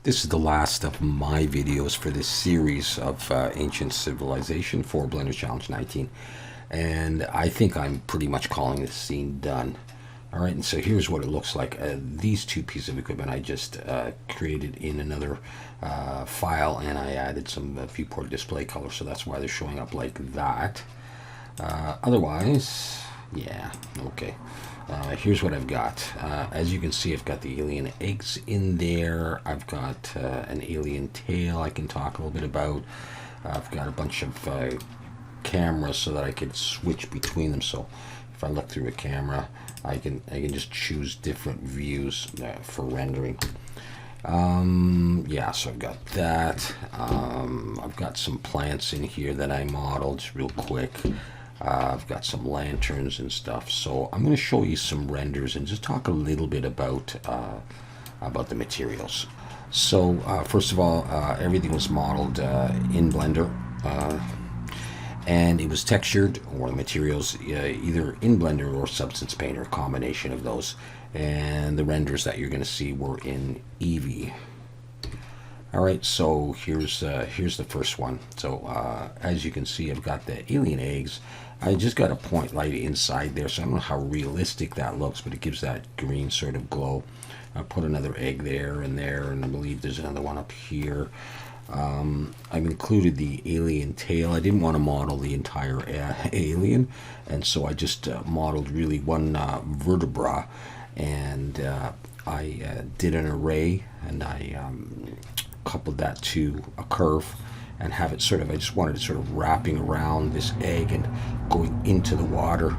This is the last of my videos for this series of Ancient Civilization for Blender Challenge 19. And I think I'm pretty much calling this scene done. Alright, and so here's what it looks like. These two pieces of equipment I just created in another file, and I added some viewport display color, so that's why they're showing up like that. Otherwise, yeah, okay. Here's what I've got. As you can see, I've got the alien eggs in there. I've got an alien tail I can talk a little bit about. I've got a bunch of cameras so that I can switch between them. So if I look through a camera, I can just choose different views for rendering. Yeah, so I've got that. I've got some plants in here that I modeled real quick. I've got some lanterns and stuff, so I'm going to show you some renders and just talk a little bit about the materials. So first of all, everything was modeled in Blender, and it was textured, or the materials either in Blender or Substance Painter, a combination of those. And the renders that you're going to see were in Eevee. Alright, so here's the first one. So as you can see, I've got the alien eggs. I just got a point light inside there, so I don't know how realistic that looks, but it gives that green sort of glow. I put another egg there, and I believe there's another one up here. I've included the alien tail. I didn't want to model the entire alien, and so I just modeled really one vertebra, and I did an array, and I coupled that to a curve and have it sort of, I just wanted it sort of wrapping around this egg and going into the water.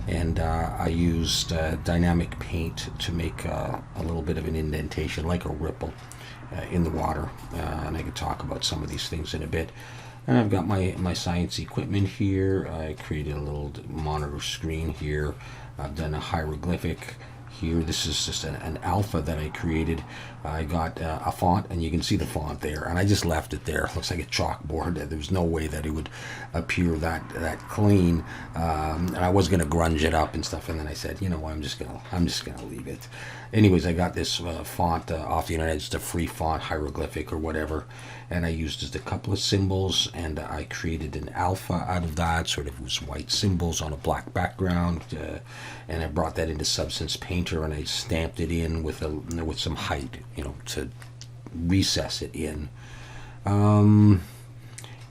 And I used dynamic paint to make a little bit of an indentation, like a ripple in the water. And I could talk about some of these things in a bit. And I've got my science equipment here. I created a little monitor screen here. I've done a hieroglyphic here. This is just an alpha that I created. I got a font, and you can see the font there, and I just left it there. It looks like a chalkboard. There's no way that it would appear that clean, and I was gonna grunge it up and stuff, and then I said, you know what, I'm just gonna leave it. Anyways, I got this font off the internet, just a free font, hieroglyphic or whatever, and I used just a couple of symbols, and I created an alpha out of that. Sort of was white symbols on a black background, and I brought that into Substance Painter, and I stamped it in with some height, you know, to recess it in.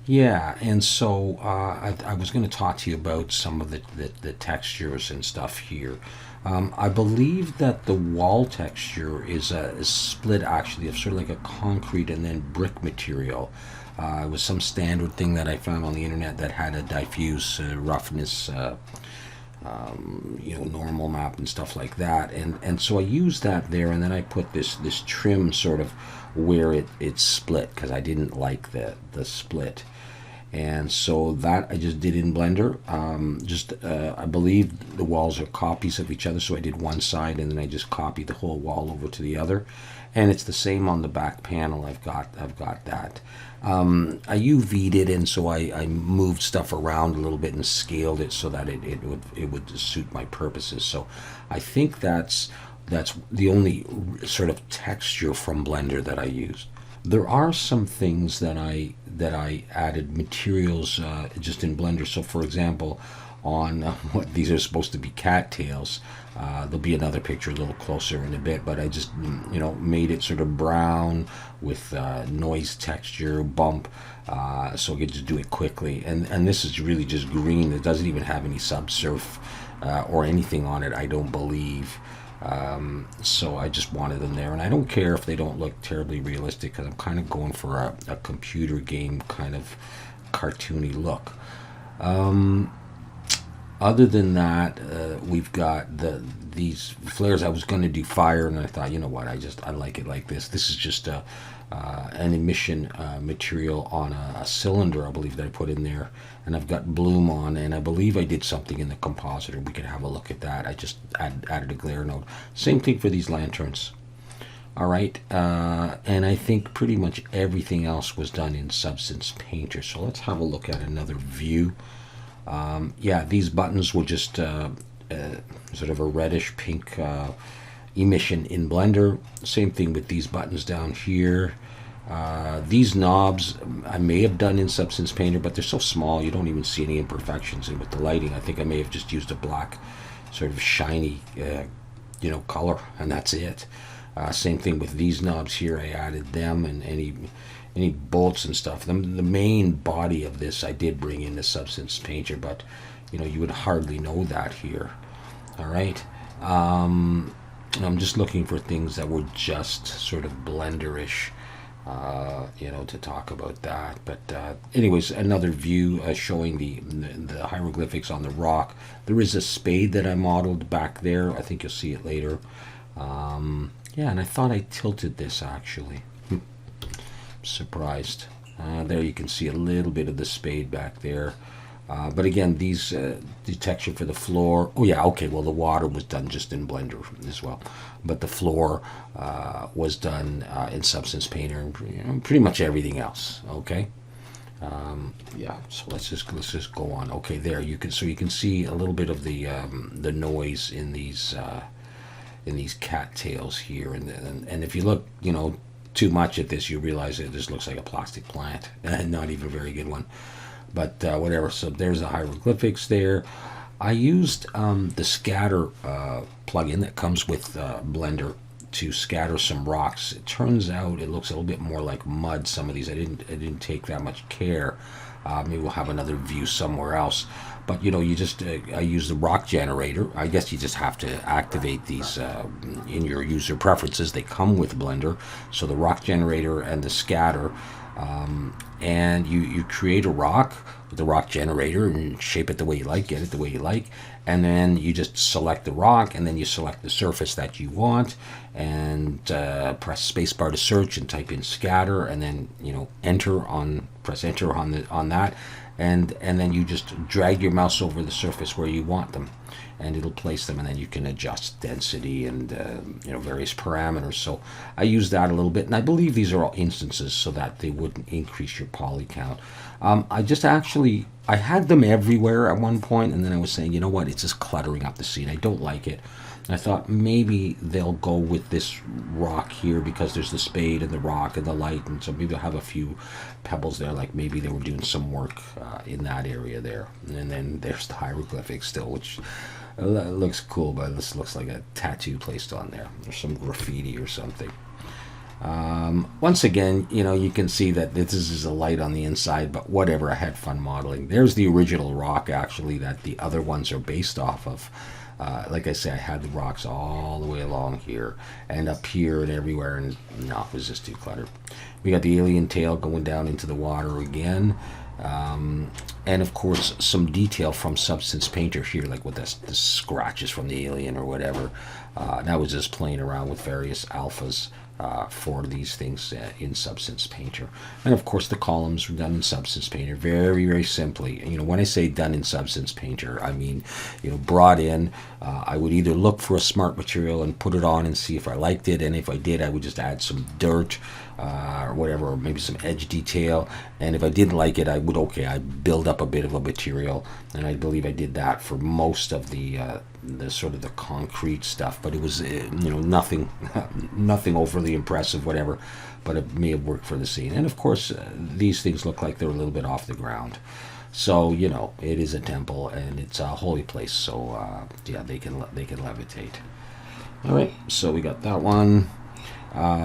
Yeah, and so I was going to talk to you about some of the textures and stuff here. I believe that the wall texture is split, actually, of sort of like a concrete and then brick material. It was some standard thing that I found on the internet that had a diffuse roughness, you know, normal map and stuff like that, and so I used that there, and then I put this trim sort of where it split, because I didn't like the split. And so that I just did in Blender. I believe the walls are copies of each other, so I did one side, and then I just copied the whole wall over to the other. And it's the same on the back panel. I've got that. I UV'd it, and so I moved stuff around a little bit and scaled it so that it would suit my purposes. So I think that's the only sort of texture from Blender that I used. There are some things that I added materials just in Blender. So for example, on what these are supposed to be cattails, there'll be another picture a little closer in a bit, but I just, you know, made it sort of brown with noise texture bump, so I could just do it quickly. And this is really just green. It doesn't even have any subsurf or anything on it, I don't believe. So I just wanted them there, and I don't care if they don't look terribly realistic, because I'm kind of going for a computer game kind of cartoony look. Other than that, we've got these flares. I was going to do fire, and I thought, you know what, I like it like this. This is just an emission material on a cylinder, I believe, that I put in there, and I've got bloom on, and I believe I did something in the compositor. We can have a look at that. I just added a glare node. Same thing for these lanterns. Alright, and I think pretty much everything else was done in Substance Painter. So let's have a look at another view. Yeah, these buttons were just sort of a reddish pink emission in Blender. Same thing with these buttons down here. These knobs I may have done in Substance Painter, but they're so small you don't even see any imperfections. And with the lighting, I think I may have just used a black sort of shiny color, and that's it. Same thing with these knobs here. I added them, and any bolts and stuff. The main body of this I did bring in the Substance Painter, but you would hardly know that here. All right. I'm just looking for things that were just sort of Blender-ish, to talk about that. But anyways, another view showing the hieroglyphics on the rock. There is a spade that I modeled back there. I think you'll see it later. Yeah, and I thought I tilted this actually. Surprised. There you can see a little bit of the spade back there. But again, these the texture for the floor. Oh yeah, okay. Well, the water was done just in Blender as well, but the floor was done in Substance Painter, and pretty much everything else. Okay. Yeah. So let's just go on. Okay, there you can see a little bit of the noise in these cattails here, and if you look, too much at this, you realize it just looks like a plastic plant, and not even a very good one. But whatever. So there's the hieroglyphics there. I used the scatter plugin that comes with Blender to scatter some rocks. It turns out it looks a little bit more like mud. Some of these I didn't take that much care. Maybe we'll have another view somewhere else. But you just I use the rock generator. I guess you just have to activate these in your user preferences. They come with Blender. So the rock generator and the scatter. And you create a rock with the rock generator and shape it the way you like, get it the way you like, and then you just select the rock, and then you select the surface that you want, and press spacebar to search and type in scatter, and then press enter on that, and then you just drag your mouse over the surface where you want them, and it'll place them, and then you can adjust density and various parameters. So I use that a little bit, and I believe these are all instances so that they wouldn't increase your poly count. I had them everywhere at one point, and then I was saying, you know what, it's just cluttering up the scene. I don't like it. I thought maybe they'll go with this rock here because there's the spade and the rock and the light, and so maybe they'll have a few pebbles there, like maybe they were doing some work in that area there. And then there's the hieroglyphics still, which looks cool, but this looks like a tattoo placed on there, or some graffiti or something. Once again, you can see that this is a light on the inside, but whatever, I had fun modeling. There's the original rock, actually, that the other ones are based off of. Like I say, I had the rocks all the way along here and up here and everywhere, and no, it was just too cluttered. We got the alien tail going down into the water again. And of course some detail from Substance Painter here, like with the scratches from the alien or whatever. And I was just playing around with various alphas for these things in Substance Painter. And of course the columns were done in Substance Painter very, very simply. When I say done in Substance Painter, I mean, brought in. I would either look for a smart material and put it on and see if I liked it, and if I did, I would just add some dirt or whatever, or maybe some edge detail. And if I didn't like it, I'd build up a bit of a material, and I believe I did that for most of the sort of the concrete stuff. But it was nothing overly impressive, whatever, but it may have worked for the scene. And of course these things look like they're a little bit off the ground. So it is a temple and it's a holy place, so yeah, they can levitate. All right, so we got that one.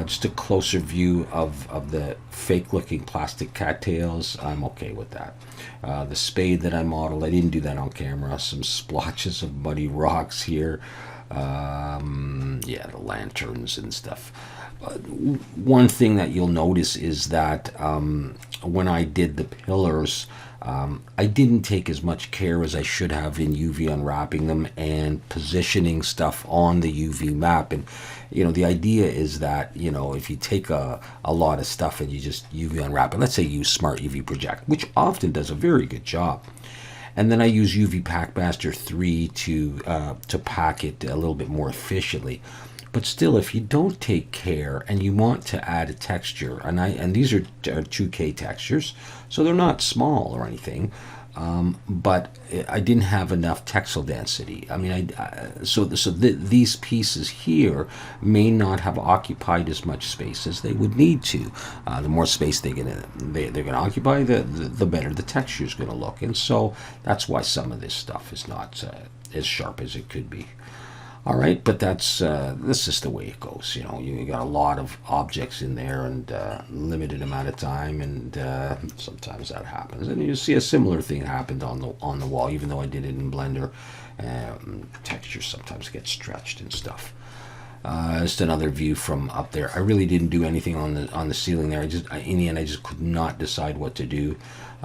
Just a closer view of the fake-looking plastic cattails. I'm okay with that. The spade that I modeled, I didn't do that on camera. Some splotches of muddy rocks here. Yeah, the lanterns and stuff. One thing that you'll notice is that when I did the pillars, I didn't take as much care as I should have in UV unwrapping them and positioning stuff on the UV map. And the idea is that if you take a lot of stuff and you just UV unwrap it, let's say you use Smart UV Project, which often does a very good job, and then I use UV Packmaster 3 to pack it a little bit more efficiently. But still, if you don't take care and you want to add a texture, and these are 2K textures, so they're not small or anything, but I didn't have enough textile density. I mean, these pieces here may not have occupied as much space as they would need to. The more space they're gonna occupy, the better the texture is gonna look, and so that's why some of this stuff is not as sharp as it could be. All right, but that's just the way it goes. You know, you got a lot of objects in there and limited amount of time, and sometimes that happens. And you see a similar thing happened on the wall, even though I did it in Blender. Textures sometimes get stretched and stuff. Just another view from up there. I really didn't do anything on the ceiling there. In the end, I just could not decide what to do.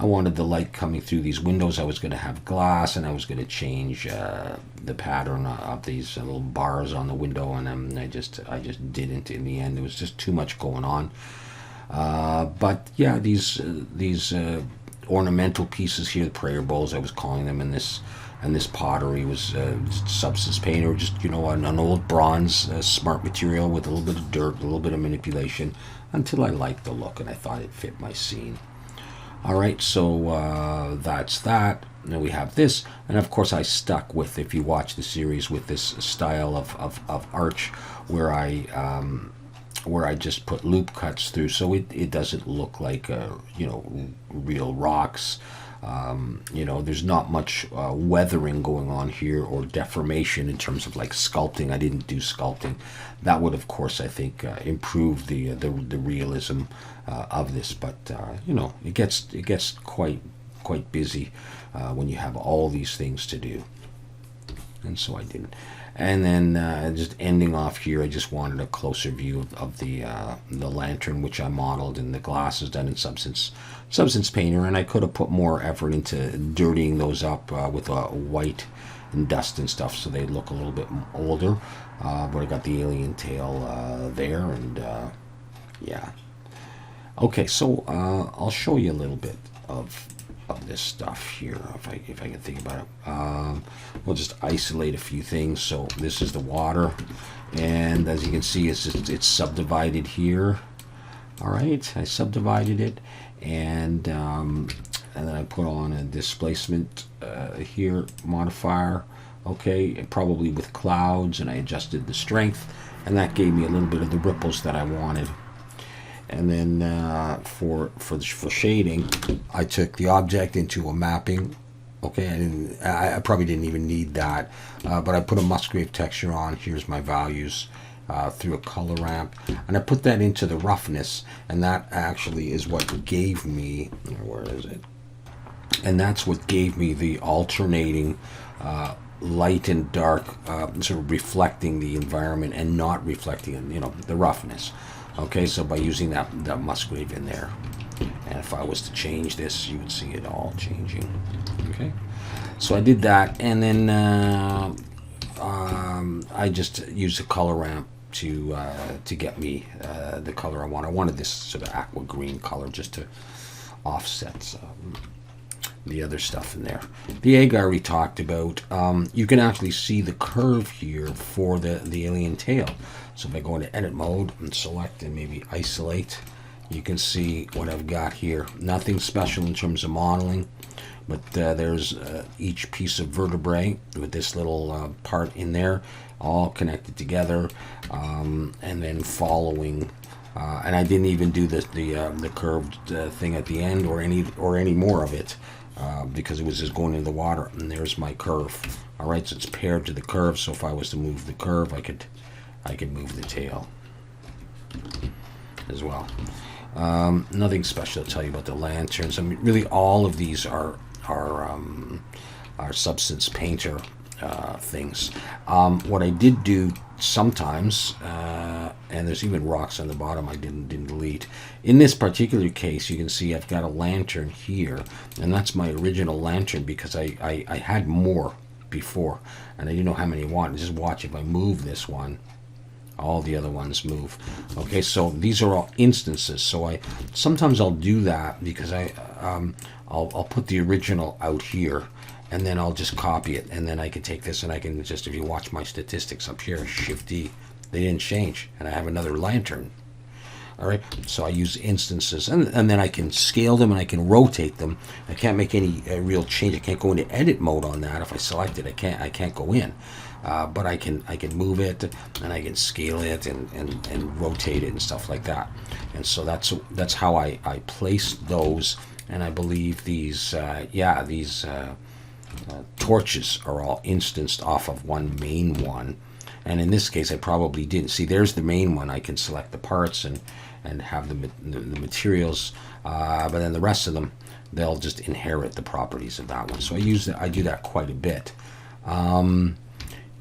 I wanted the light coming through these windows. I was going to have glass, and I was going to change the pattern of these little bars on the window, and I just didn't. In the end, there was just too much going on. But yeah, these ornamental pieces here, the prayer bowls, I was calling them, and this pottery was substance paint, or just, you know, an old bronze smart material with a little bit of dirt, a little bit of manipulation, until I liked the look and I thought it fit my scene. All right, so that's that. Now we have this, and of course I stuck with, if you watch the series, with this style of arch where I just put loop cuts through, so it doesn't look like you know, real rocks. You know, there's not much weathering going on here, or deformation in terms of like sculpting. I didn't do sculpting. That would, of course, I think improve the realism of this. But you know, it gets quite busy when you have all these things to do, and so I didn't. And then just ending off here, I just wanted a closer view of the lantern, which I modeled, and the glass is done in Substance Painter, and I could have put more effort into dirtying those up with white and dust and stuff, so they look a little bit older. But I got the alien tail there, and yeah. Okay, so I'll show you a little bit of this stuff here, if I can think about it. We'll just isolate a few things. So this is the water, and as you can see, it's subdivided here. All right, I subdivided it, and then I put on a displacement here modifier. Okay, probably with clouds, and I adjusted the strength, and that gave me a little bit of the ripples that I wanted. And then for shading, I took the object into a mapping. Okay, I probably didn't even need that, but I put a Musgrave texture on. Here's my values through a color ramp, and I put that into the roughness, and that actually is what gave me, where is it? And that's what gave me the alternating light and dark, sort of reflecting the environment and not reflecting, you know, the roughness. Okay, so by using that Musgrave in there, and if I was to change this, you would see it all changing. Okay, so I did that, and then I just used a color ramp to get me the color I want. I wanted this sort of aqua green color just to offset the other stuff in there. The egg I already talked about. You can actually see the curve here for the alien tail. So if I go into edit mode and select and maybe isolate, you can see what I've got here. Nothing special in terms of modeling, but there's each piece of vertebrae with this little part in there, all connected together, and then following. And I didn't even do the curved thing at the end or any more of it. Because it was just going into the water, and there's my curve. All right, so it's paired to the curve. So if I was to move the curve, I could move the tail as well. Nothing special to tell you about the lanterns. I mean, really, all of these are Substance Painter things. What I did do sometimes, and there's even rocks on the bottom I didn't delete. In this particular case, you can see I've got a lantern here, and that's my original lantern because I had more before, and I didn't know how many I wanted. Just watch, if I move this one, all the other ones move. Okay, so these are all instances. So sometimes I'll do that because I'll put the original out here, and then I'll just copy it, and then I can take this and I can just, if you watch my statistics up here, Shift D, they didn't change, and I have another lantern. All right, so I use instances, and then I can scale them and I can rotate them. I can't make any real change. I can't go into edit mode on that. If I select it, I can't go in. But I can move it, and I can scale it and rotate it and stuff like that. And so that's how I place those. And I believe these torches are all instanced off of one main one. And in this case, I probably didn't see. There's the main one. I can select the parts and have the materials, but then the rest of them, they'll just inherit the properties of that one. So I do that quite a bit.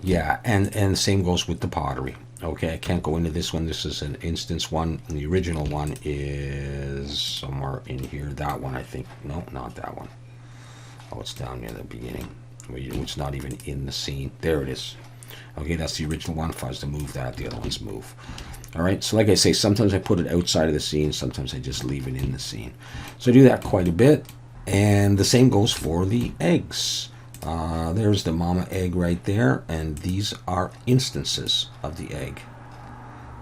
Yeah, and the same goes with the pottery. Okay, I can't go into this one. This is an instance one. And the original one is somewhere in here. That one, I think. No, not that one. Oh, it's down near the beginning. It's not even in the scene. There it is. Okay, that's the original one. If I was to move that, the other ones move. All right, so like I say, sometimes I put it outside of the scene. Sometimes I just leave it in the scene. So I do that quite a bit. And the same goes for the eggs. There's the mama egg right there, and these are instances of the egg.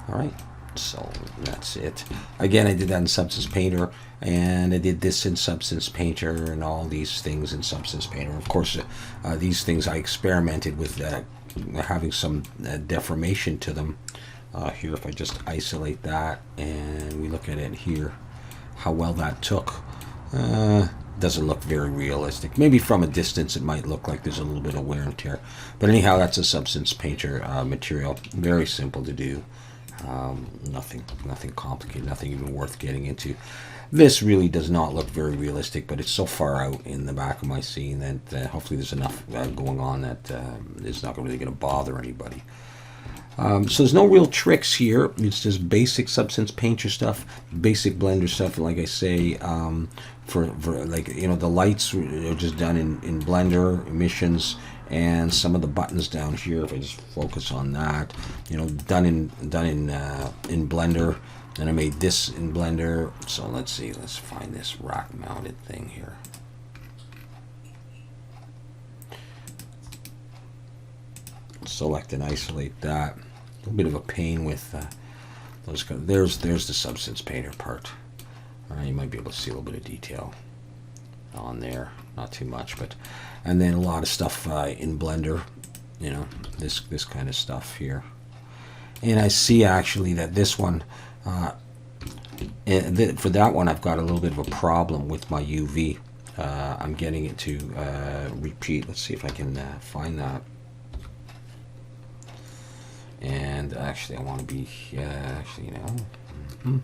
All right, so that's it. Again, I did that in Substance Painter, and I did this in Substance Painter, and all these things in Substance Painter. Of course, these things I experimented with having some deformation to them. Here, if I just isolate that, and we look at it here, how well that took. Doesn't look very realistic. Maybe from a distance it might look like there's a little bit of wear and tear. But anyhow, that's a Substance Painter material. Very simple to do. Nothing complicated, nothing even worth getting into. This really does not look very realistic, but it's so far out in the back of my scene that hopefully there's enough going on that it's not really going to bother anybody. So there's no real tricks here. It's just basic Substance Painter stuff, basic Blender stuff. Like I say, for like, you know, the lights are just done in Blender, emissions, and some of the buttons down here, if I just focus on that, you know, done in Blender. And I made this in Blender. So let's see, let's find this rack mounted thing here. Select and isolate that. A little bit of a pain with those. There's the Substance Painter part. You might be able to see a little bit of detail on there, not too much, but and then a lot of stuff in Blender. You know, this kind of stuff here. And I see actually that this one, for that one, I've got a little bit of a problem with my UV. I'm getting it to repeat. Let's see if I can find that. And actually, I want to be, actually, you know,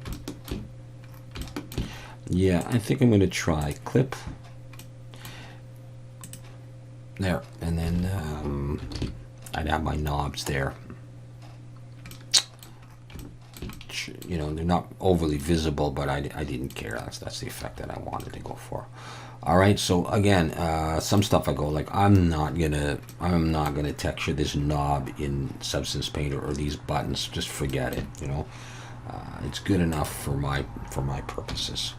yeah, I think I'm going to try clip. There, and then I'd have my knobs there. You know, they're not overly visible, but I didn't care. That's the effect that I wanted to go for. All right, so again, some stuff I go like, I'm not gonna texture this knob in Substance Painter or these buttons. Just forget it. You know, it's good enough for my purposes.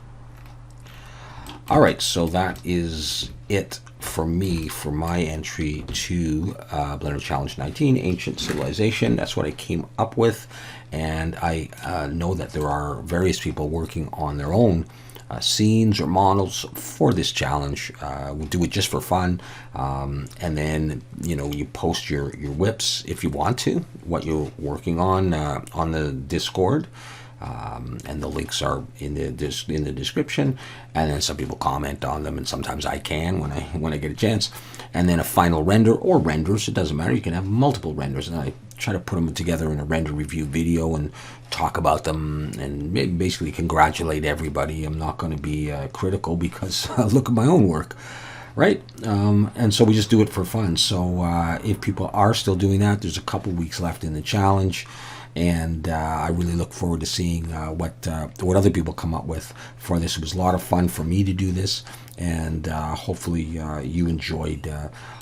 All right, so that is it for me for my entry to Blender Challenge 19, Ancient Civilization. That's what I came up with, and I know that there are various people working on their own scenes or models for this challenge. We'll do it just for fun, and then, you know, you post your whips if you want to, what you're working on the Discord. And the links are in the description, and then some people comment on them, and sometimes I can when I get a chance. And then a final render or renders, it doesn't matter. You can have multiple renders, and I try to put them together in a render review video and talk about them and basically congratulate everybody. I'm not going to be critical because look at my own work, right? And so we just do it for fun. So if people are still doing that, there's a couple weeks left in the challenge. And I really look forward to seeing what other people come up with for this. It was a lot of fun for me to do this, And hopefully you enjoyed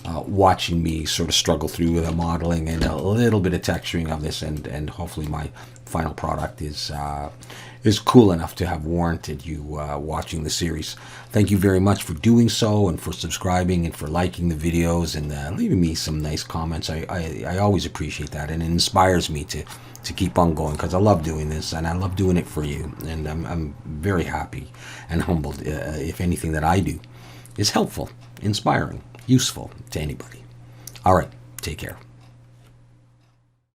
watching me sort of struggle through the modeling and a little bit of texturing of this, and hopefully my final product is cool enough to have warranted you watching the series. Thank you very much for doing so, and for subscribing, and for liking the videos, and leaving me some nice comments. I always appreciate that, and it inspires me to keep on going, because I love doing this, and I love doing it for you, and I'm very happy and humbled if anything that I do is helpful, inspiring, useful to anybody. All right, take care.